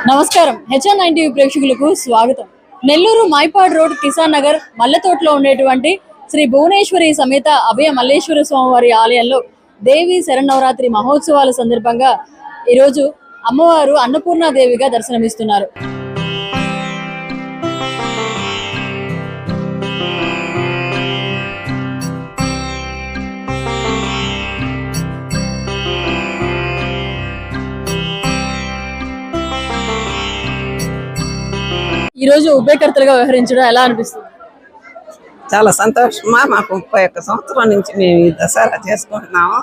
నమస్కారం హెచ్ఎన్90 ప్రేక్షకులకు స్వాగతం. నెల్లూరు మైపాడ్ రోడ్ కిసాన్ నగర్ మల్లెతోటలో ఉండేటువంటి శ్రీ భువనేశ్వరి సమేత అభయ మల్లేశ్వర స్వామివారి ఆలయంలో దేవి శరన్నవరాత్రి మహోత్సవాల సందర్భంగా ఈరోజు అమ్మవారు అన్నపూర్ణాదేవిగా దర్శనమిస్తున్నారు. ఈ రోజు ఉభయకర్తలుగా వ్యవహరించడం ఎలా అనిపిస్తుంది? చాలా సంతోషమా. మాకు 31 సంవత్సరం నుంచి మేము ఈ దసరా చేసుకుంటున్నాము.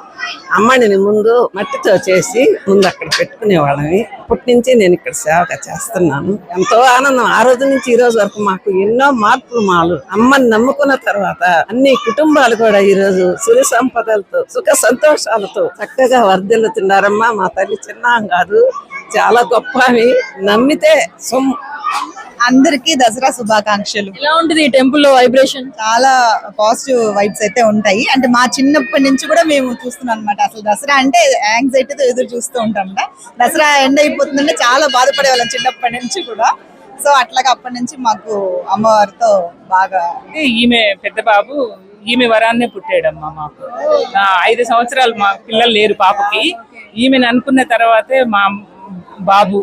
అమ్మడిని ముందు మట్టితో చేసి ముందు అక్కడ పెట్టుకునేవాళ్ళని. అప్పటి నుంచి నేను ఇక్కడ సేవగా చేస్తున్నాను. ఎంతో ఆనందం. ఆ రోజు నుంచి ఈ రోజు వరకు మాకు ఎన్నో మార్పులు అమ్మని నమ్ముకున్న తర్వాత అన్ని కుటుంబాలు కూడా ఈ రోజు సిరి సంపదలతో సుఖ సంతోషాలతో చక్కగా వర్ధిల్లుతున్నారమ్మా. మా తల్లి చిన్న కాదు, చాలా గొప్ప. నమ్మితే సొమ్ము. అందరికి దసరా శుభాకాంక్షలు. ఎలా ఉంటుంది ఈ టెంపుల్ లో వైబ్రేషన్? చాలా పాజిటివ్ వైబ్స్ అయితే ఉంటాయి. అంటే మా చిన్నప్పటి నుంచి కూడా మేము చూస్తున్నాం అనమాట. అసలు దసరా అంటే యాంగ్జైటీతో ఎదురు చూస్తూ ఉంటాం. దసరా ఎండ్ అయిపోతుందంటే చాలా బాధపడే వాళ్ళం చిన్నప్పటి నుంచి కూడా. సో అట్లాగా అప్పటి నుంచి మాకు అమ్మవారితో బాగా. ఈమె పెద్ద బాబు ఈమె వరాన్నే పుట్టాడమ్మా. మాకు 5 సంవత్సరాలు మా పిల్లలు లేరు పాపకి. ఈమెను అనుకున్న తర్వాతే మా బాబు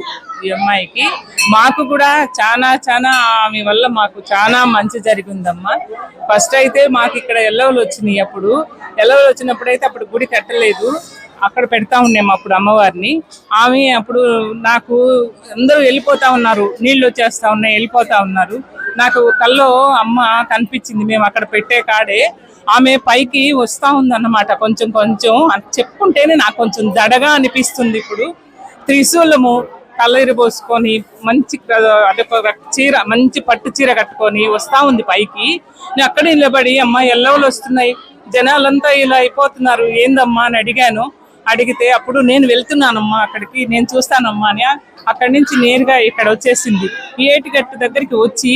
ఈ అమ్మాయికి. మాకు కూడా చాలా ఆమె వల్ల మాకు చాలా మంచి జరిగిందమ్మా. ఫస్ట్ అయితే మాకు ఇక్కడ ఎల్లవలు వచ్చినాయి. ఎల్లవలు వచ్చినప్పుడైతే అప్పుడు గుడి కట్టలేదు, అక్కడ పెడతా ఉన్నాము అప్పుడు అమ్మవారిని. ఆమె అప్పుడు నాకు అందరూ వెళ్ళిపోతా ఉన్నారు, నీళ్ళు వచ్చేస్తా ఉన్నాయి, వెళ్ళిపోతా ఉన్నారు. నాకు కల్లో అమ్మ కనిపించింది. మేము అక్కడ పెట్టే కాడే ఆమె పైకి వస్తా ఉందన్నమాట. కొంచెం చెప్పుకుంటేనే నాకు కొంచెం దడగా అనిపిస్తుంది. ఇప్పుడు త్రిశూలము కల్లీరు పోసుకొని మంచి చీర, మంచి పట్టు చీర కట్టుకొని వస్తా ఉంది పైకి. నేను అక్కడ నిలబడి అమ్మ ఎల్లవలు వస్తున్నాయి, జనాలంతా ఇలా అయిపోతున్నారు, ఏందమ్మా అని అడిగితే అప్పుడు నేను వెళ్తున్నానమ్మా అక్కడికి, నేను చూస్తానమ్మా అని అక్కడి నుంచి నేరుగా ఇక్కడ వచ్చేసింది. ఈ ఏటిగట్టు దగ్గరికి వచ్చి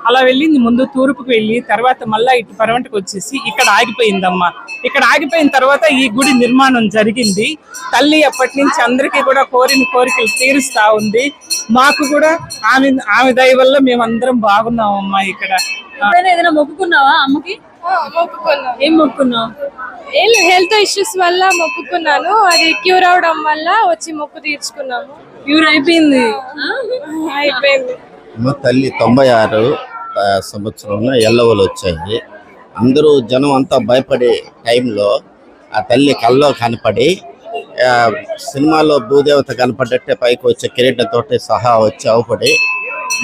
అలా వెళ్ళింది. ముందు తూర్పుకు వెళ్ళి తర్వాత మళ్ళా ఇటు పరవంటకు వచ్చేసి ఇక్కడ ఆగిపోయిందమ్మా. ఇక్కడ ఆగిపోయిన తర్వాత ఈ గుడి నిర్మాణం జరిగింది. తల్లి అప్పటి నుంచి అందరికీ కూడా కోరిన కోరికలు తీరుస్తా ఉంది. మాకు కూడా ఆమె దయ వల్ల మేమందరం బాగున్నామమ్మా. ఇక్కడ ఏదైనా మొక్కుకున్నావా అమ్మకి? మొక్కుకున్నాను. ఏం మొక్కున్నావు? హెల్త్ ఇష్యూస్ వల్ల మొక్కుకున్నాను. అది క్యూర్ అవడం వల్ల వచ్చి మొక్కు తీర్చుకున్నాము. క్యూర్ అయిపోయింది. అయిపోయింది. తల్లి 96 సంవత్సరంలో ఎల్లవలు వచ్చాయి. అందరూ జనం అంతా భయపడే టైంలో ఆ తల్లి కల్లో కనపడి, సినిమాలో భూదేవత కనపడ్డట్టే పైకి వచ్చే కిరీటంతోటి సహా వచ్చి అవపడి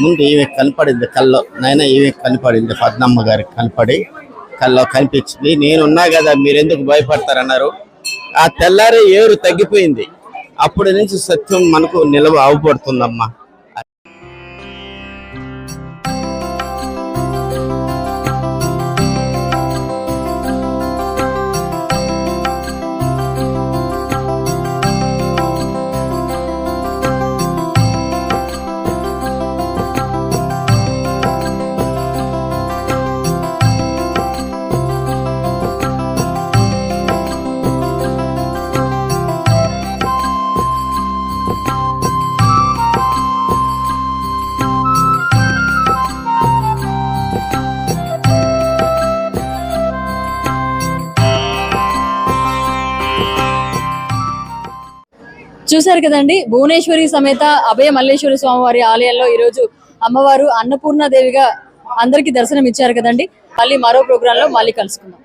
ముందు ఈమె కనపడింది కల్లో. నైనా ఈమె కనపడింది, పద్మమ్మ గారికి కనపడి కల్లో కనిపించింది. నేనున్నా కదా, మీరెందుకు భయపడతారన్నారు. ఆ తెల్లారి ఏరు తగ్గిపోయింది. అప్పటి నుంచి సత్యం మనకు నిలవ అవపడుతుందమ్మా. చూశారు కదండి, భువనేశ్వరి సమేత అభయ మల్లేశ్వర స్వామివారి ఆలయంలో ఈరోజు అమ్మవారు అన్నపూర్ణాదేవిగా అందరికీ దర్శనం ఇచ్చారు కదండి. మళ్ళీ మరో ప్రోగ్రాంలో మళ్ళీ కలుసుకుందాం.